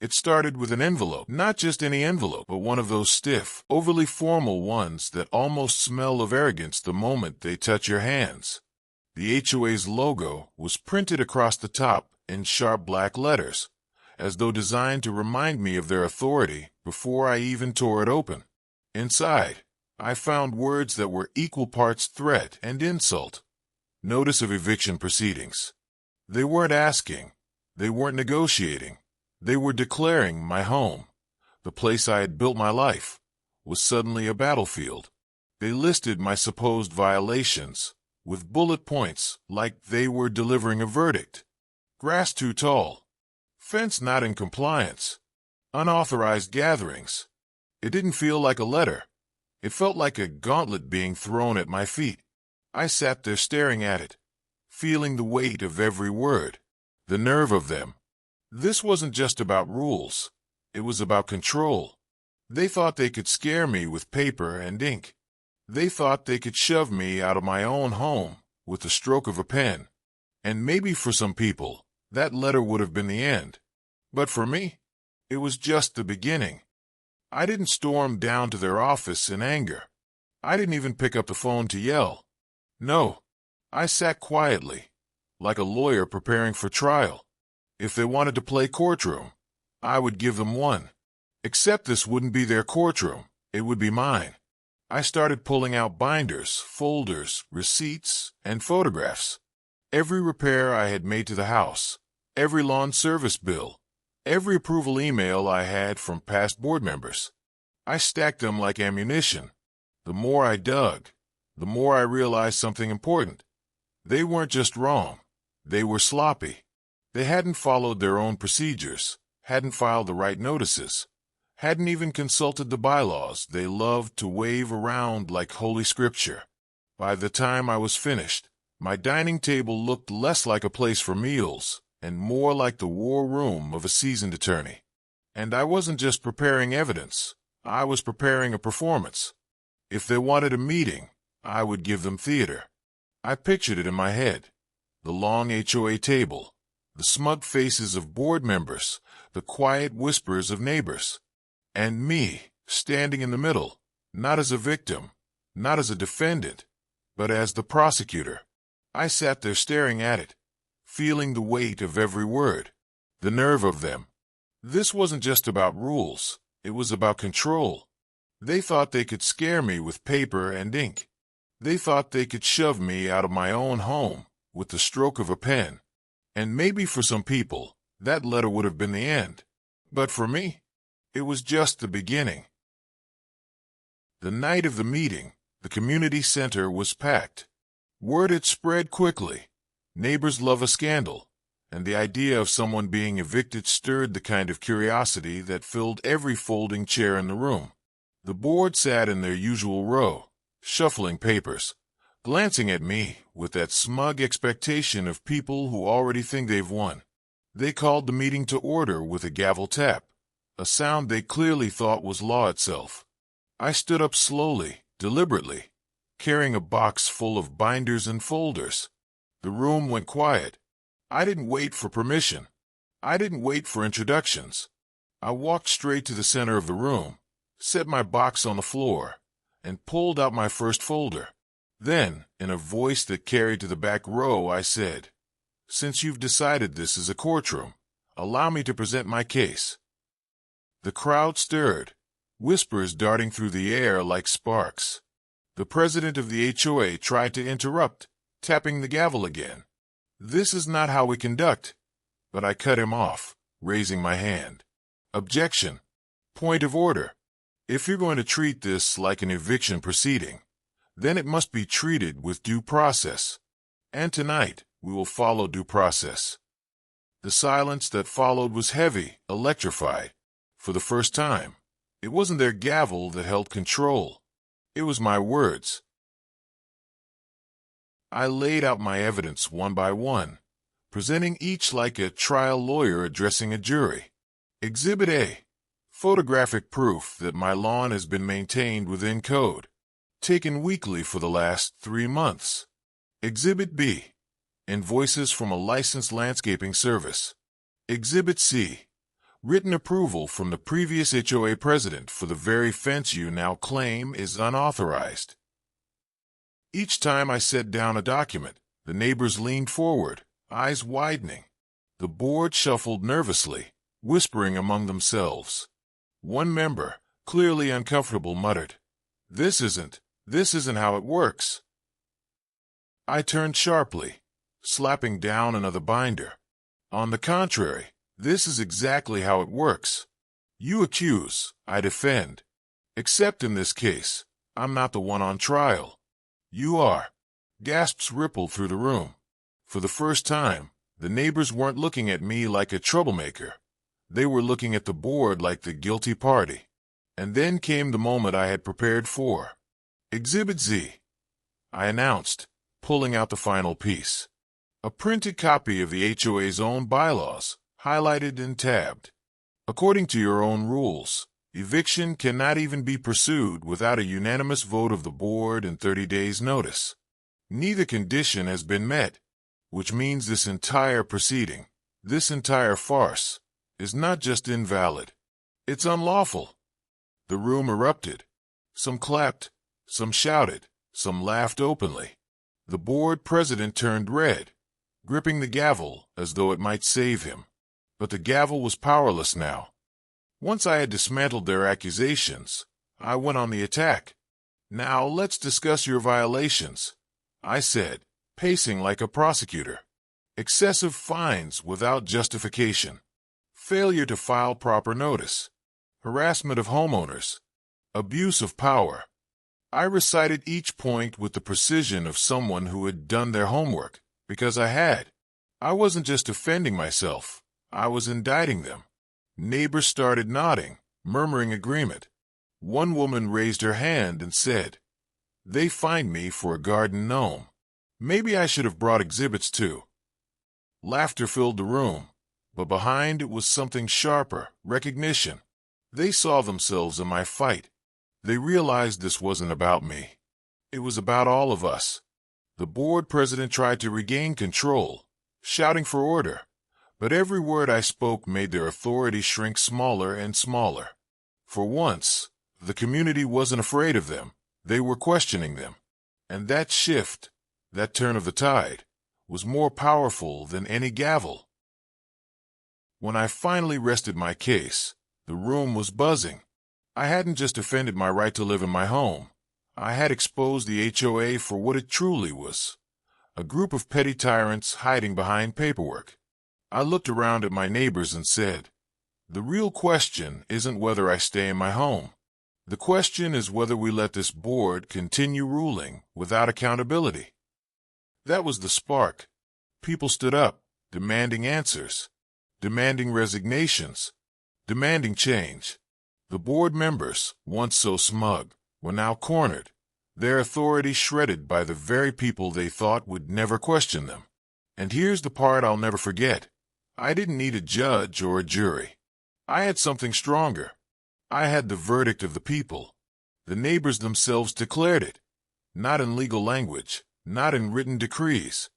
It started with an envelope, not just any envelope, but one of those stiff, overly formal ones that almost smell of arrogance the moment they touch your hands. The HOA's logo was printed across the top in sharp black letters, as though designed to remind me of their authority before I even tore it open. Inside, I found words that were equal parts threat and insult. Notice of eviction proceedings. They weren't asking. They weren't negotiating. They were declaring my home, the place I had built my life, was suddenly a battlefield. They listed my supposed violations, with bullet points like they were delivering a verdict. Grass too tall. Fence not in compliance. Unauthorized gatherings. It didn't feel like a letter. It felt like a gauntlet being thrown at my feet. I sat there staring at it, feeling the weight of every word, the nerve of them. This wasn't just about rules. It was about control. They thought they could scare me with paper and ink. They thought they could shove me out of my own home with the stroke of a pen. And maybe for some people, that letter would have been the end. But for me, it was just the beginning. I didn't storm down to their office in anger. I didn't even pick up the phone to yell. No, I sat quietly, like a lawyer preparing for trial. If they wanted to play courtroom, I would give them one. Except this wouldn't be their courtroom, it would be mine. I started pulling out binders, folders, receipts, and photographs. Every repair I had made to the house, every lawn service bill, every approval email I had from past board members. I stacked them like ammunition. The more I dug, the more I realized something important. They weren't just wrong, they were sloppy. They hadn't followed their own procedures, hadn't filed the right notices, hadn't even consulted the bylaws they loved to wave around like holy scripture. By the time I was finished, my dining table looked less like a place for meals and more like the war room of a seasoned attorney. And I wasn't just preparing evidence, I was preparing a performance. If they wanted a meeting, I would give them theater. I pictured it in my head. The long HOA table, the smug faces of board members, the quiet whispers of neighbors. And me, standing in the middle, not as a victim, not as a defendant, but as the prosecutor. I sat there staring at it, feeling the weight of every word, the nerve of them. This wasn't just about rules, it was about control. They thought they could scare me with paper and ink. They thought they could shove me out of my own home with the stroke of a pen. And maybe for some people, that letter would have been the end. But for me, it was just the beginning. The night of the meeting, the community center was packed. Word had spread quickly. Neighbors love a scandal, and the idea of someone being evicted stirred the kind of curiosity that filled every folding chair in the room. The board sat in their usual row, shuffling papers, glancing at me with that smug expectation of people who already think they've won. They called the meeting to order with a gavel tap, a sound they clearly thought was law itself. I stood up slowly, deliberately, carrying a box full of binders and folders. The room went quiet. I didn't wait for permission. I didn't wait for introductions. I walked straight to the center of the room, set my box on the floor, and pulled out my first folder. Then, in a voice that carried to the back row, I said, "Since you've decided this is a courtroom, allow me to present my case." The crowd stirred, whispers darting through the air like sparks. The president of the HOA tried to interrupt, tapping the gavel again. "This is not how we conduct." But I cut him off, raising my hand. "Objection. Point of order. If you're going to treat this like an eviction proceeding, then it must be treated with due process. And tonight, we will follow due process." The silence that followed was heavy, electrified. For the first time, it wasn't their gavel that held control. It was my words. I laid out my evidence one by one, presenting each like a trial lawyer addressing a jury. Exhibit A, photographic proof that my lawn has been maintained within code, taken weekly for the last 3 months. Exhibit B, invoices from a licensed landscaping service. Exhibit C, written approval from the previous HOA president for the very fence you now claim is unauthorized. Each time I set down a document, the neighbors leaned forward, eyes widening. The board shuffled nervously, whispering among themselves. One member, clearly uncomfortable, muttered, This isn't how it works." I turned sharply, slapping down another binder. "On the contrary, this is exactly how it works. You accuse, I defend. Except in this case, I'm not the one on trial. You are." Gasps rippled through the room. For the first time, the neighbors weren't looking at me like a troublemaker. They were looking at the board like the guilty party. And then came the moment I had prepared for. "Exhibit Z," I announced, pulling out the final piece. A printed copy of the HOA's own bylaws, highlighted and tabbed. According to your own rules, eviction cannot even be pursued without a unanimous vote of the board and 30 days' notice. Neither condition has been met, which means this entire proceeding, this entire farce, is not just invalid. It's unlawful. The room erupted. Some clapped, some shouted, some laughed openly. The board president turned red, gripping the gavel as though it might save him. But the gavel was powerless now. Once I had dismantled their accusations, I went on the attack. "Now let's discuss your violations," I said, pacing like a prosecutor. "Excessive fines without justification. Failure to file proper notice. Harassment of homeowners. Abuse of power." I recited each point with the precision of someone who had done their homework, because I had. I wasn't just defending myself, I was indicting them. Neighbors started nodding, murmuring agreement. One woman raised her hand and said, "They fined me for a garden gnome. Maybe I should have brought exhibits too." Laughter filled the room, but behind it was something sharper, recognition. They saw themselves in my fight. They realized this wasn't about me. It was about all of us. The board president tried to regain control, shouting for order, but every word I spoke made their authority shrink smaller and smaller. For once, the community wasn't afraid of them. They were questioning them. And that shift, that turn of the tide, was more powerful than any gavel. When I finally rested my case, the room was buzzing. I hadn't just defended my right to live in my home. I had exposed the HOA for what it truly was. A group of petty tyrants hiding behind paperwork. I looked around at my neighbors and said, "The real question isn't whether I stay in my home. The question is whether we let this board continue ruling without accountability." That was the spark. People stood up, demanding answers, demanding resignations, demanding change. The board members, once so smug, were now cornered, their authority shredded by the very people they thought would never question them. And here's the part I'll never forget. I didn't need a judge or a jury. I had something stronger. I had the verdict of the people. The neighbors themselves declared it, not in legal language, not in written decrees,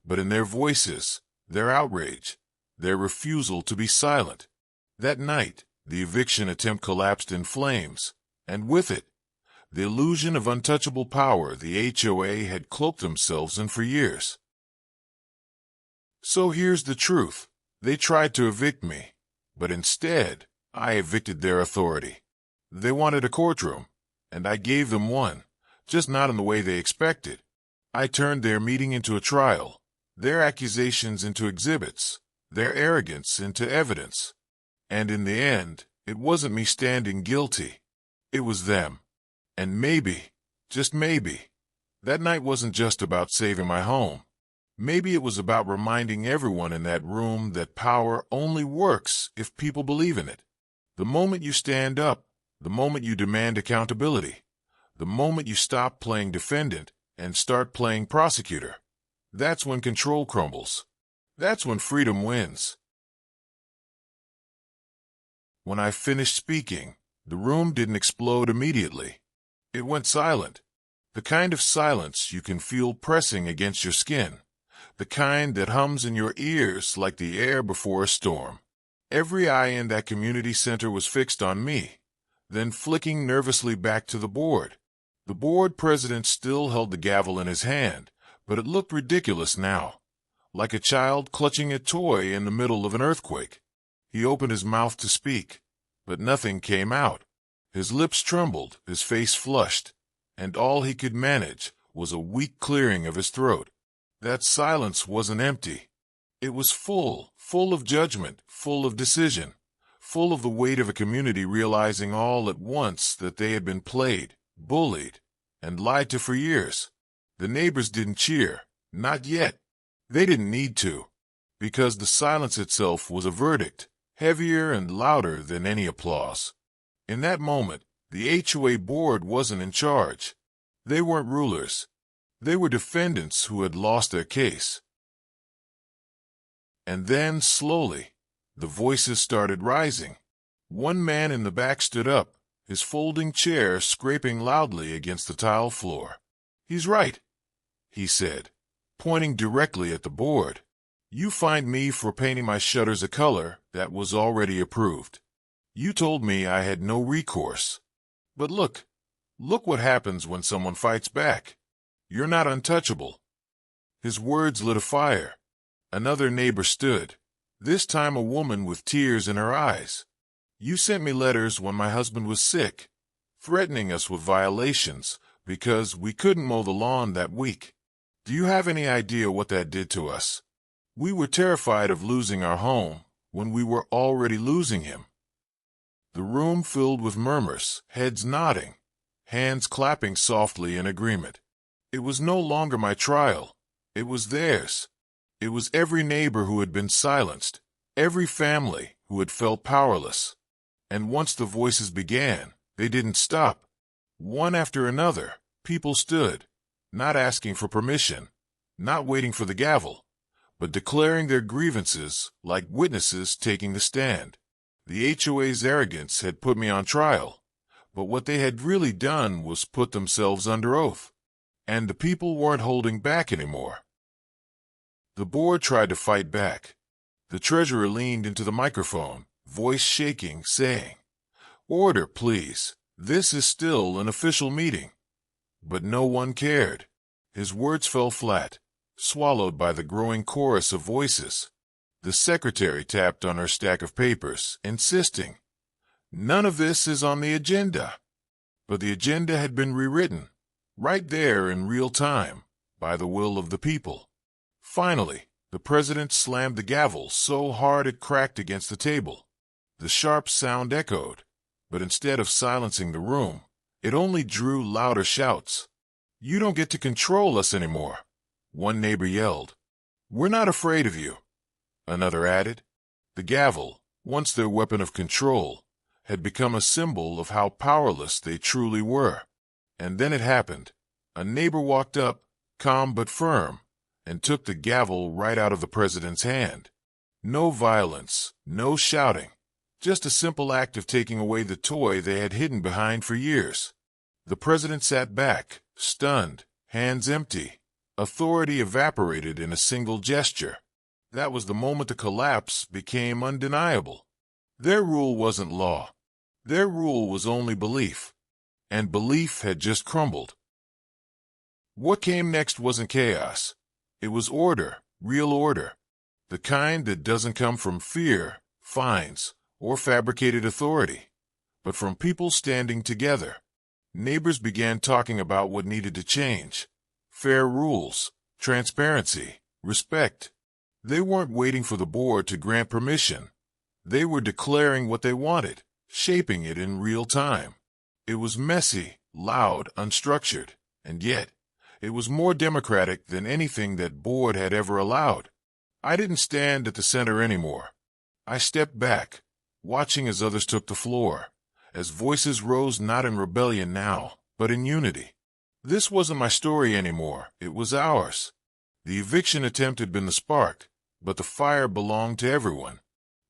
but in their voices, their outrage, their refusal to be silent. That night, the eviction attempt collapsed in flames, and with it, the illusion of untouchable power the HOA had cloaked themselves in for years. So here's the truth. They tried to evict me, but instead, I evicted their authority. They wanted a courtroom, and I gave them one, just not in the way they expected. I turned their meeting into a trial, their accusations into exhibits, their arrogance into evidence. And in the end, it wasn't me standing guilty. It was them. And maybe, just maybe, that night wasn't just about saving my home. Maybe it was about reminding everyone in that room that power only works if people believe in it. The moment you stand up, the moment you demand accountability, the moment you stop playing defendant and start playing prosecutor, that's when control crumbles. That's when freedom wins. When I finished speaking, the room didn't explode immediately. It went silent. The kind of silence you can feel pressing against your skin. The kind that hums in your ears like the air before a storm. Every eye in that community center was fixed on me, then flicking nervously back to the board. The board president still held the gavel in his hand, but it looked ridiculous now, like a child clutching a toy in the middle of an earthquake. He opened his mouth to speak, but nothing came out. His lips trembled, his face flushed, and all he could manage was a weak clearing of his throat. That silence wasn't empty. It was full of judgment, full of decision, full of the weight of a community realizing all at once that they had been played, bullied, and lied to for years. The neighbors didn't cheer, not yet. They didn't need to, because the silence itself was a verdict, heavier and louder than any applause. In that moment, the HOA board wasn't in charge. They weren't rulers. They were defendants who had lost their case. And then, slowly, the voices started rising. One man in the back stood up, his folding chair scraping loudly against the tile floor. "He's right," he said, pointing directly at the board. "You fined me for painting my shutters a color that was already approved. You told me I had no recourse. But look what happens when someone fights back. You're not untouchable." His words lit a fire. Another neighbor stood, this time a woman with tears in her eyes. "You sent me letters when my husband was sick, threatening us with violations because we couldn't mow the lawn that week. Do you have any idea what that did to us? We were terrified of losing our home when we were already losing him." The room filled with murmurs, heads nodding, hands clapping softly in agreement. It was no longer my trial. It was theirs. It was every neighbor who had been silenced, every family who had felt powerless. And once the voices began, they didn't stop. One after another, people stood, not asking for permission, not waiting for the gavel, but declaring their grievances like witnesses taking the stand. The HOA's arrogance had put me on trial, but what they had really done was put themselves under oath. And the people weren't holding back anymore. The board tried to fight back. The treasurer leaned into the microphone, voice shaking, saying, "Order, please. This is still an official meeting." But no one cared. His words fell flat, swallowed by the growing chorus of voices. The secretary tapped on her stack of papers, insisting, "None of this is on the agenda." But the agenda had been rewritten, right there in real time, by the will of the people. Finally, the president slammed the gavel so hard it cracked against the table. The sharp sound echoed, but instead of silencing the room, it only drew louder shouts. "You don't get to control us anymore," one neighbor yelled. "We're not afraid of you," another added. The gavel, once their weapon of control, had become a symbol of how powerless they truly were. And then it happened. A neighbor walked up, calm but firm, and took the gavel right out of the president's hand. No violence, no shouting, just a simple act of taking away the toy they had hidden behind for years. The president sat back, stunned, hands empty. Authority evaporated in a single gesture. That was the moment the collapse became undeniable. Their rule wasn't law. Their rule was only belief. And belief had just crumbled. What came next wasn't chaos. It was order, real order. The kind that doesn't come from fear, fines, or fabricated authority, but from people standing together. Neighbors began talking about what needed to change. Fair rules, transparency, respect. They weren't waiting for the board to grant permission. They were declaring what they wanted, shaping it in real time. It was messy, loud, unstructured, and yet it was more democratic than anything that board had ever allowed. I didn't stand at the center anymore. I stepped back, watching as others took the floor, as voices rose not in rebellion now, but in unity. This wasn't my story anymore, it was ours. The eviction attempt had been the spark, but the fire belonged to everyone.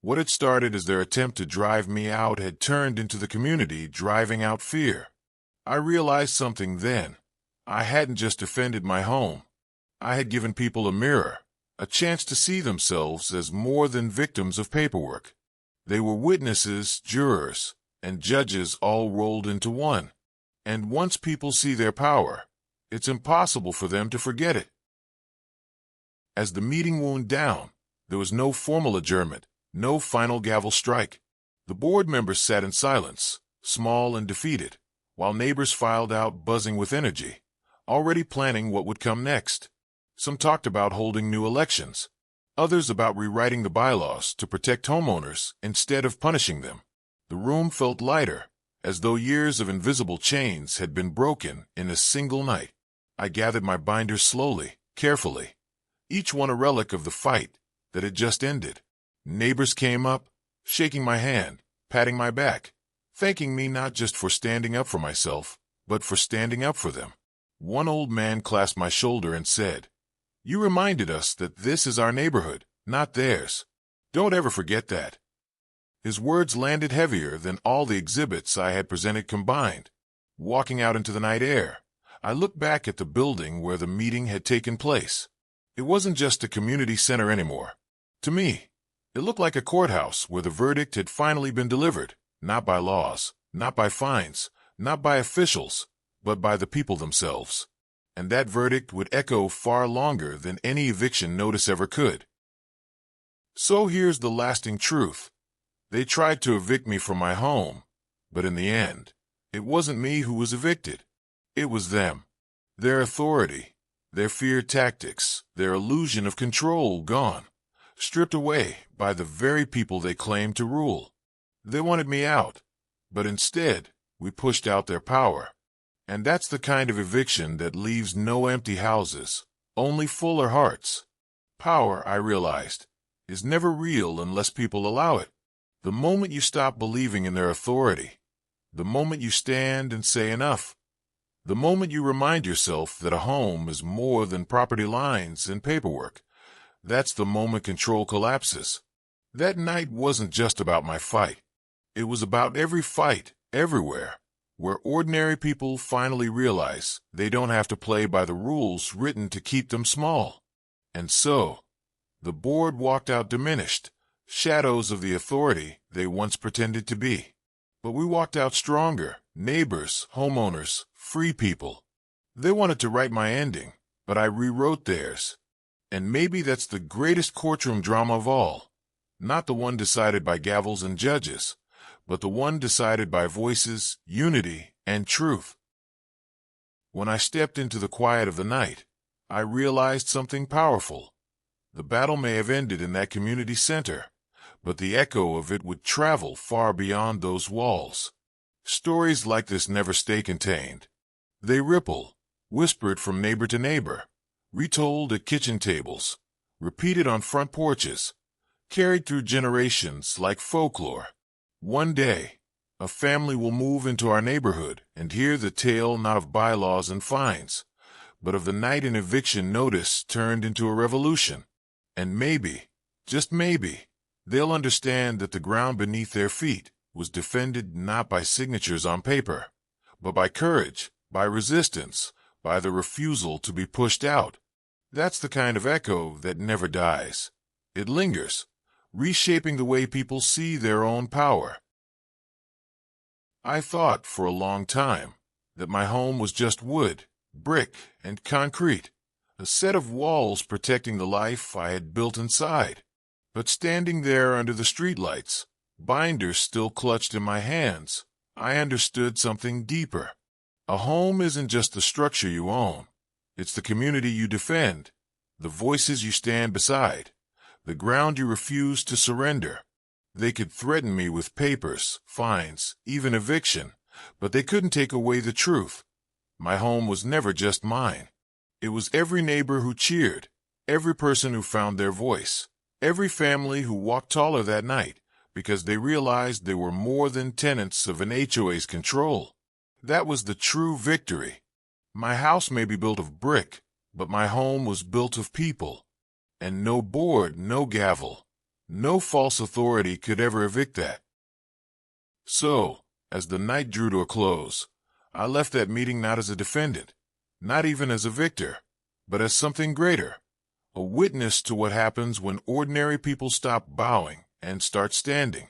What had started as their attempt to drive me out had turned into the community driving out fear. I realized something then. I hadn't just defended my home. I had given people a mirror, a chance to see themselves as more than victims of paperwork. They were witnesses, jurors, and judges all rolled into one. And once people see their power, it's impossible for them to forget it. As the meeting wound down, there was no formal adjournment, no final gavel strike. The board members sat in silence, small and defeated, while neighbors filed out buzzing with energy, already planning what would come next. Some talked about holding new elections, others about rewriting the bylaws to protect homeowners instead of punishing them. The room felt lighter, as though years of invisible chains had been broken in a single night. I gathered my binders slowly, carefully, each one a relic of the fight that had just ended. Neighbors came up, shaking my hand, patting my back, thanking me not just for standing up for myself, but for standing up for them. One old man clasped my shoulder and said, "You reminded us that this is our neighborhood, not theirs. Don't ever forget that." His words landed heavier than all the exhibits I had presented combined. Walking out into the night air, I looked back at the building where the meeting had taken place. It wasn't just a community center anymore. To me, it looked like a courthouse where the verdict had finally been delivered, not by laws, not by fines, not by officials, but by the people themselves. And that verdict would echo far longer than any eviction notice ever could. So here's the lasting truth. They tried to evict me from my home, but in the end, it wasn't me who was evicted. It was them. Their authority, their fear tactics, their illusion of control gone, stripped away by the very people they claimed to rule. They wanted me out, but instead, we pushed out their power. And that's the kind of eviction that leaves no empty houses, only fuller hearts. Power, I realized, is never real unless people allow it. The moment you stop believing in their authority, the moment you stand and say enough, the moment you remind yourself that a home is more than property lines and paperwork, that's the moment control collapses. That night wasn't just about my fight. It was about every fight, everywhere, where ordinary people finally realize they don't have to play by the rules written to keep them small. And so, the board walked out diminished, shadows of the authority they once pretended to be. But we walked out stronger, neighbors, homeowners, free people. They wanted to write my ending, but I rewrote theirs. And maybe that's the greatest courtroom drama of all. Not the one decided by gavels and judges, but the one decided by voices, unity, and truth. When I stepped into the quiet of the night, I realized something powerful. The battle may have ended in that community center, but the echo of it would travel far beyond those walls. Stories like this never stay contained. They ripple, whispered from neighbor to neighbor, retold at kitchen tables, repeated on front porches, carried through generations like folklore. One day, a family will move into our neighborhood and hear the tale not of bylaws and fines, but of the night an eviction notice turned into a revolution. And maybe, just maybe, they'll understand that the ground beneath their feet was defended not by signatures on paper, but by courage, by resistance, by the refusal to be pushed out. That's the kind of echo that never dies. It lingers, reshaping the way people see their own power. I thought for a long time that my home was just wood, brick, and concrete, a set of walls protecting the life I had built inside. But standing there under the streetlights, binders still clutched in my hands, I understood something deeper. A home isn't just the structure you own. It's the community you defend, the voices you stand beside, the ground you refuse to surrender. They could threaten me with papers, fines, even eviction, but they couldn't take away the truth. My home was never just mine. It was every neighbor who cheered, every person who found their voice, every family who walked taller that night because they realized they were more than tenants of an HOA's control. That was the true victory. My house may be built of brick, but my home was built of people. And no board, no gavel, no false authority could ever evict that. So, as the night drew to a close, I left that meeting not as a defendant, not even as a victor, but as something greater, a witness to what happens when ordinary people stop bowing and start standing.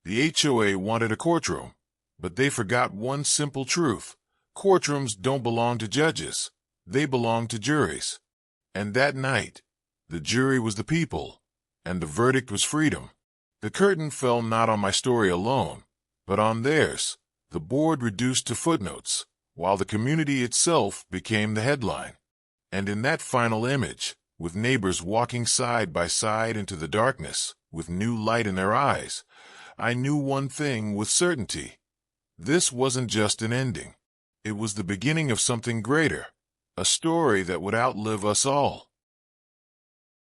The HOA wanted a courtroom, but they forgot one simple truth. Courtrooms don't belong to judges. They belong to juries. And that night, the jury was the people, and the verdict was freedom. The curtain fell not on my story alone, but on theirs. The board reduced to footnotes, while the community itself became the headline. And in that final image, with neighbors walking side by side into the darkness, with new light in their eyes, I knew one thing with certainty. This wasn't just an ending. It was the beginning of something greater, a story that would outlive us all.